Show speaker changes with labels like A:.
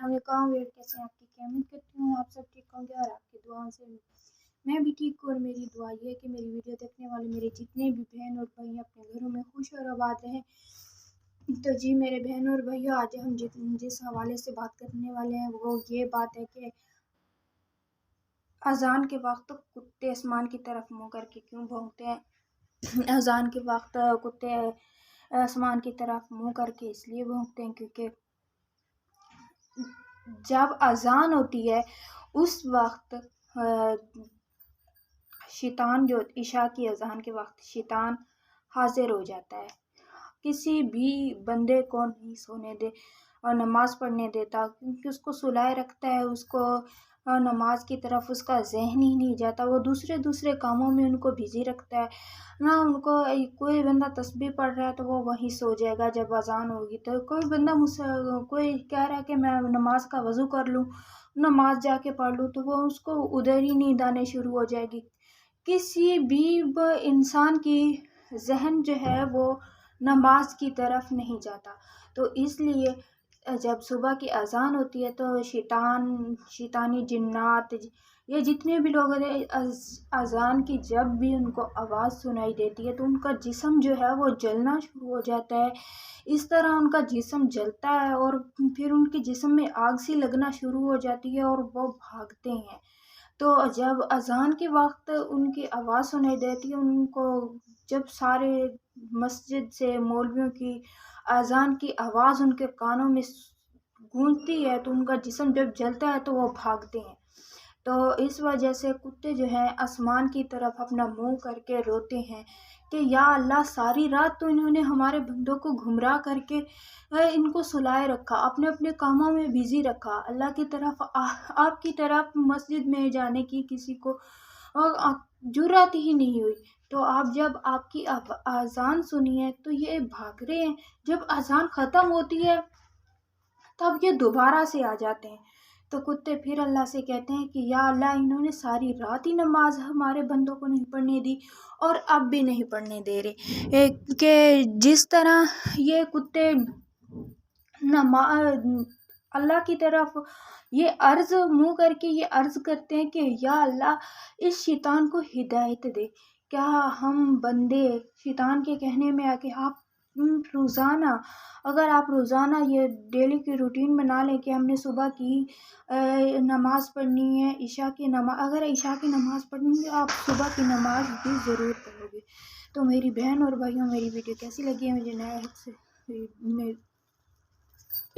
A: السلام علیکم ویٹ کیسے ہیں آپ کی امید کرتی ہوں آپ سب ٹھیک ہوں گے اور آپ کی دعاؤں سے میں بھی ٹھیک ہوں اور میری دعا یہ ہے کہ میری ویڈیو دیکھنے والے میرے جتنے بھی بہن اور بھائی اپنے گھروں میں خوش اور آباد رہیں۔ تو جی میرے بہن اور بھائیوں، آج ہم جس حوالے سے بات کرنے والے ہیں وہ یہ بات ہے کہ اذان کے وقت کتے آسمان کی طرف منہ کر کے کیوں بھونکتے ہیں۔ اذان کے وقت کتے آسمان کی طرف منہ کر کے اس لیے بھونکتے ہیں کیونکہ جب اذان ہوتی ہے اس وقت شیطان، جو عشاء کی اذان کے وقت شیطان حاضر ہو جاتا ہے، کسی بھی بندے کو نہیں سونے دے اور نماز پڑھنے دیتا، کیونکہ اس کو سلائے رکھتا ہے، اس کو نماز کی طرف اس کا ذہن ہی نہیں جاتا، وہ دوسرے کاموں میں ان کو بزی رکھتا ہے نا۔ ان کو کوئی بندہ تسبیح پڑھ رہا ہے تو وہ وہیں سو جائے گا جب اذان ہوگی، تو کوئی بندہ کوئی کہہ رہا ہے کہ میں نماز کا وضو کر لوں، نماز جا کے پڑھ لوں، تو وہ اس کو ادھر ہی نیند آنے شروع ہو جائے گی۔ کسی بھی انسان کی ذہن جو ہے وہ نماز کی طرف نہیں جاتا، تو اس لیے جب صبح کی اذان ہوتی ہے تو شیطانی جنات، یہ جتنے بھی لوگ ہیں، اذان کی جب بھی ان کو آواز سنائی دیتی ہے تو ان کا جسم جو ہے وہ جلنا شروع ہو جاتا ہے۔ اس طرح ان کا جسم جلتا ہے اور پھر ان کے جسم میں آگ سی لگنا شروع ہو جاتی ہے اور وہ بھاگتے ہیں۔ تو جب اذان کے وقت ان کی آواز سنائی دیتی ہے، ان کو جب سارے مسجد سے مولویوں کی اذان کی آواز ان کے کانوں میں گونجتی ہے تو ان کا جسم جب جلتا ہے تو وہ بھاگتے ہیں۔ تو اس وجہ سے کتے جو ہیں آسمان کی طرف اپنا منہ کر کے روتے ہیں کہ یا اللہ، ساری رات تو انہوں نے ہمارے بندوں کو گمراہ کر کے ان کو سلائے رکھا، اپنے اپنے کاموں میں بزی رکھا، اللہ کی طرف، آپ کی طرف مسجد میں جانے کی کسی کو جرات ہی نہیں ہوئی۔ تو آپ جب آپ کی اذان سنی ہے تو یہ بھاگ رہے ہیں، جب اذان ختم ہوتی ہے تب یہ دوبارہ سے آ جاتے ہیں۔ تو کتے پھر اللہ سے کہتے ہیں کہ یا اللہ، انہوں نے ساری رات ہی نماز ہمارے بندوں کو نہیں پڑھنے دی اور اب بھی نہیں پڑھنے دے رہے، کہ جس طرح یہ کتے اللہ کی طرف یہ منہ کر کے یہ عرض کرتے ہیں کہ یا اللہ، اس شیطان کو ہدایت دے۔ کیا ہم بندے شیطان کے کہنے میں آ کے اگر آپ روزانہ یہ ڈیلی کی روٹین بنا لیں کہ ہم نے صبح کی نماز پڑھنی ہے، عشاء کی نماز، اگر عشاء کی نماز پڑھنی ہے آپ صبح کی نماز بھی ضرور پڑھو گے۔ تو میری بہن اور بھائیوں، میری ویڈیو کیسی لگی ہے مجھے